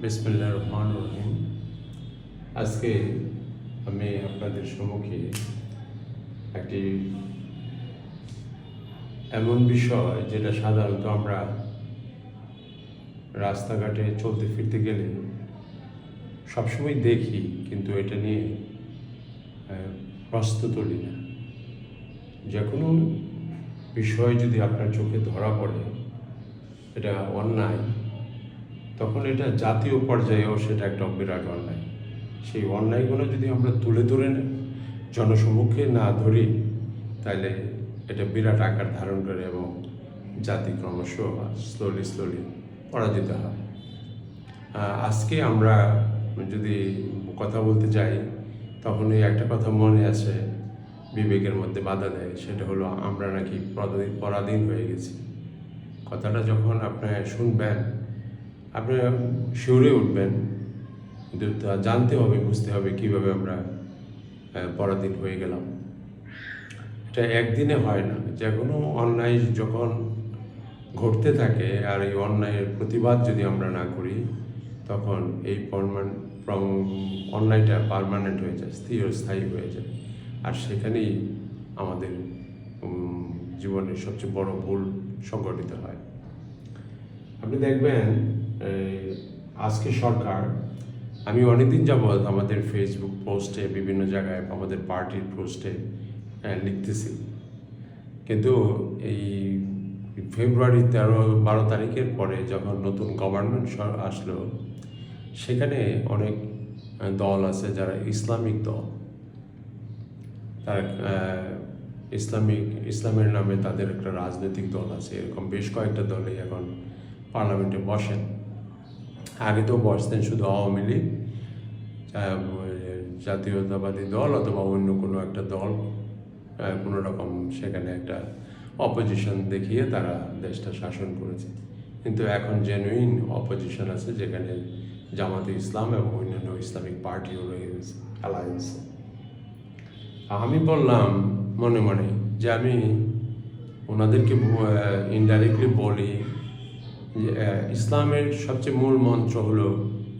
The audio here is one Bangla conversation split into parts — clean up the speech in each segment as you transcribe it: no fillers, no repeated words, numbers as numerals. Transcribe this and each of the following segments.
বিসমিল্লাহির রহমানির রহিম। আজকে আমি আপনাদের সম্মুখে একটি এমন বিষয় যেটা সাধারণত আমরা রাস্তাঘাটে চলতে ফিরতে গেলে সবসময় দেখি, কিন্তু এটা নিয়ে প্রশ্ন তুলি না। যে কোনো বিষয় যদি আপনার চোখে ধরা পড়ে এটা অন্যায়, তখন এটা জাতীয় পর্যায়েও সেটা একটা বিরাট অন্যায়। সেই অন্যায়গুলো যদি আমরা তুলে ধরে জনসম্মুখে না ধরি, তাহলে এটা বিরাট আকার ধারণ করে এবং জাতি ক্রমশ স্লোলি পরাজিত হয়। আজকে আমরা যদি কথা বলতে যাই, তখন এই একটা কথা মনে আছে, বিবেকের মধ্যে বাধা দেয়, সেটা হলো আমরা নাকি পরাধীন হয়ে গেছি। কথাটা যখন আপনারা শুনবেন, আপনারা শিউরে উঠবেন, কিন্তু তা জানতে হবে, বুঝতে হবে কীভাবে আমরা পরাধীন হয়ে গেলাম। এটা একদিনে হয় না। যে কোনো অন্যায় যখন ঘটতে থাকে আর এই অন্যায়ের প্রতিবাদ যদি আমরা না করি, তখন এই অন্যায়টা পার্মানেন্ট হয়ে যায়, স্থায়ী হয়ে যায়। আর সেখানেই আমাদের জীবনের সবচেয়ে বড় ভুল সংঘটিত হয়। আপনি দেখবেন আজকে সরকার, আমি অনেকদিন যাবৎ আমাদের ফেসবুক পোস্টে, বিভিন্ন জায়গায় আমাদের পার্টির পোস্টে লিখতেছি, কিন্তু এই ফেব্রুয়ারি 13-12 তারিখের পরে যখন নতুন গভর্নমেন্ট আসলো, সেখানে অনেক দল আছে যারা ইসলামিক দল, তারা ইসলামের নামে তাদের একটা রাজনৈতিক দল আছে। এরকম বেশ কয়েকটা দলই এখন পার্লামেন্টে বসেন। আগে তো বসতেন শুধু আওয়ামী লীগ, জাতীয়তাবাদী দল অথবা অন্য কোনো একটা দল, কোনো রকম সেখানে একটা অপোজিশন দেখিয়ে তারা দেশটা শাসন করেছে। কিন্তু এখন জেনুইন অপোজিশন আছে, যেখানে জামাতে ইসলাম এবং অন্যান্য ইসলামিক পার্টিও রয়ে গেছে অ্যালায়েন্সে। আমি বললাম মনে মনে যে আমি ওনাদেরকে ইনডাইরেক্টলি বলি যে ইসলামের সবচেয়ে মূল মন্ত্র হলো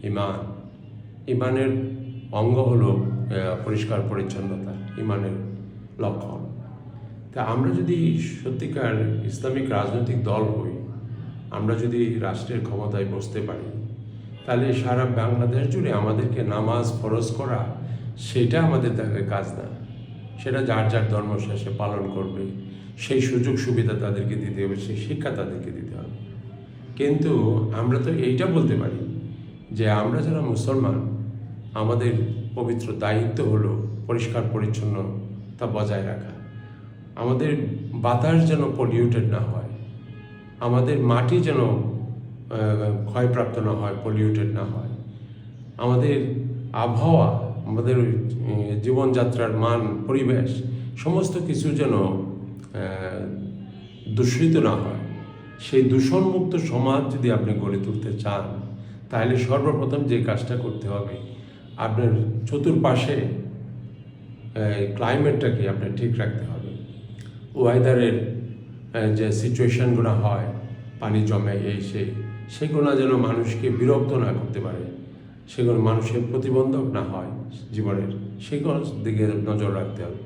ঈমান। ঈমানের অঙ্গ হলো পরিষ্কার পরিচ্ছন্নতা, ঈমানের লক্ষণ। তা আমরা যদি সত্যিকার ইসলামিক রাজনৈতিক দল হই, আমরা যদি রাষ্ট্রের ক্ষমতায় বসতে পারি, তাহলে সারা বাংলাদেশ জুড়ে আমাদেরকে নামাজ ফরজ করা, সেটা আমাদের কাজ না। সেটা যার যার ধর্ম শেষে পালন করবে, সেই সুযোগ সুবিধা তাদেরকে দিতে হবে, সেই শিক্ষা তাদেরকে দিতে হবে। কিন্তু আমরা তো এইটা বলতে পারি যে আমরা যারা মুসলমান, আমাদের পবিত্র দায়িত্ব হলো পরিষ্কার পরিচ্ছন্নতা বজায় রাখা। আমাদের বাতাস যেন পলিউটেড না হয়, আমাদের মাটি যেন ক্ষয়প্রাপ্ত না হয়, পলিউটেড না হয়, আমাদের আবহাওয়া, আমাদের জীবনযাত্রার মান, পরিবেশ, সমস্ত কিছু যেন দূষিত না হয়। সেই দূষণমুক্ত সমাজ যদি আপনি গড়ে তুলতে চান, তাহলে সর্বপ্রথম যে কাজটা করতে হবে, আপনার চতুর্পাশে ক্লাইমেটটাকে আপনার ঠিক রাখতে হবে। ওয়েদারের যে সিচুয়েশানগুলো হয়, পানি জমে এই সেগুলো যেন মানুষকে বিরক্ত না করতে পারে, সেগুলো মানুষের প্রতিবন্ধক না হয় জীবনের, সেগুলোর দিকে নজর রাখতে হবে।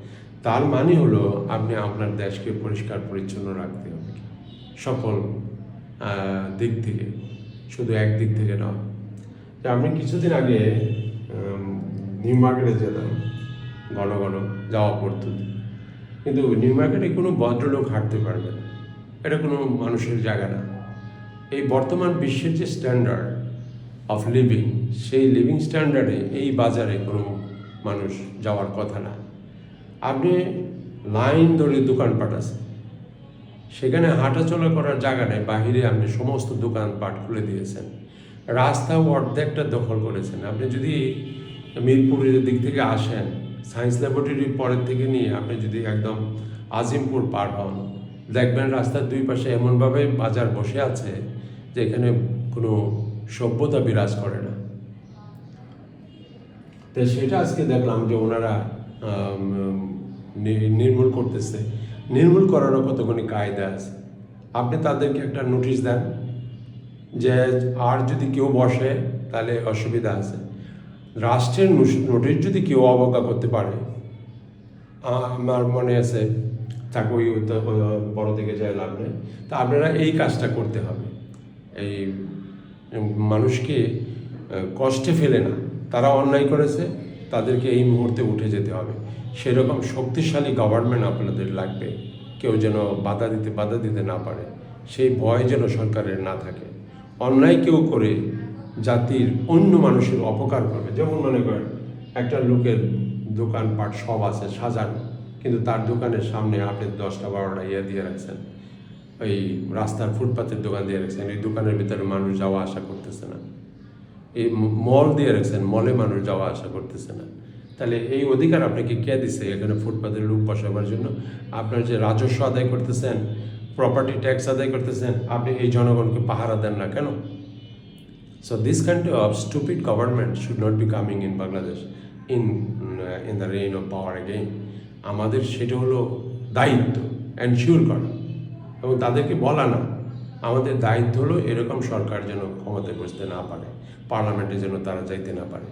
তার মানে হলো আপনি আপনার দেশকে পরিষ্কার পরিচ্ছন্ন রাখতে হবে সকল দিক থেকে, শুধু একদিক থেকে নয়। আমি কিছুদিন আগে নিউ মার্কেটে যেতাম, ঘন ঘন যাওয়া পড়তো, কিন্তু নিউ মার্কেটে কোনো ভদ্রলোক হাঁটতে পারবে না, এটা কোনো মানুষের জায়গা না। এই বর্তমান বিশ্বের যে স্ট্যান্ডার্ড অফ লিভিং, সেই লিভিং স্ট্যান্ডার্ডে এই বাজারে কোনো মানুষ যাওয়ার কথা না। আপনি লাইন ধরে দোকানপাট আছে, সেখানে হাঁটাচলা করার জায়গা নেই, বাহিরে আপনি সমস্ত দোকানপাট খুলে দিয়েছেন, রাস্তাও অর্ধেকটা দখল করেছেন। আপনি যদি মিরপুরের দিক থেকে আসেন, সায়েন্স ল্যাবরেটরির পরের থেকে নিয়ে আপনি যদি একদম আজিমপুর পার হন, দেখবেন রাস্তার দুই পাশে এমনভাবে বাজার বসে আছে যে এখানে কোনো সভ্যতা বিরাজ করে না। তো সেটা আজকে দেখলাম যে ওনারা নির্মূল করতেছে। নির্মূল করারও কতখানি কায়দা আছে। আপনি তাদেরকে একটা নোটিশ দেন যে আর যদি কেউ বসে তাহলে অসুবিধা আছে। রাষ্ট্রের নোটিশ যদি কেউ অবজ্ঞা করতে পারে, আমার মনে আছে তাকে ওই বড় দিকে যায় লাভ নেই। তা আপনারা এই কাজটা করতে হবে, এই মানুষকে কষ্টে ফেলে না, তারা অন্যায় করেছে, তাদেরকে এই মুহূর্তে উঠে যেতে হবে। সেরকম শক্তিশালী গভর্নমেন্ট আপনাদের লাগবে, কেউ যেন বাধা দিতে না পারে, সেই ভয় যেন সরকারের না থাকে। অন্যায় কেউ করে জাতির অন্য মানুষের অপকার করবে, যেমন মনে করেন একটা লোকের দোকানপাট সব আছে সাজানো, কিন্তু তার দোকানের সামনে আপনি 10টা-12টা দিয়ে রাখছেন, ওই রাস্তার ফুটপাতের দোকান দিয়ে রাখছেন, এই দোকানের ভিতরে মানুষ যাওয়া আসা করতেছে না। এই মল দিয়ে রাখছেন, মলে মানুষ যাওয়া আসা করতেছে না। তাহলে এই অধিকার আপনাকে কে দিচ্ছে এখানে ফুটপাতের লোক বসাবার জন্য? আপনার যে রাজস্ব আদায় করতেছেন, প্রপার্টি ট্যাক্স আদায় করতেছেন, আপনি এই জনগণকে পাহারা দেন না কেন? So this kind of stupid government should not be coming in Bangladesh in the reign of power again. আমাদের সেটা হলো দায়িত্ব এনশিওর করা এবং তাদেরকে বলা না, আমাদের দায়িত্ব হলো এরকম সরকার যেন ক্ষমতায় বসতে না পারে, পার্লামেন্টে যেন তারা যাইতে না পারে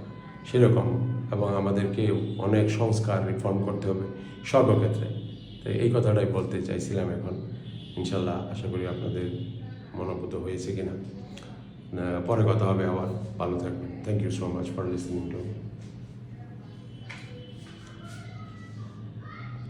সেরকম, এবং আমাদেরকে অনেক সংস্কার রিফর্ম করতে হবে সর্বক্ষেত্রে। তো এই কথাটাই বলতে চাইছিলাম এখন। ইনশাল্লাহ আশা করি আপনাদের মনোভূত হয়েছে কিনা। পরে কথা হবে আবার। ভালো থাকবেন। Thank you so much for listening to me.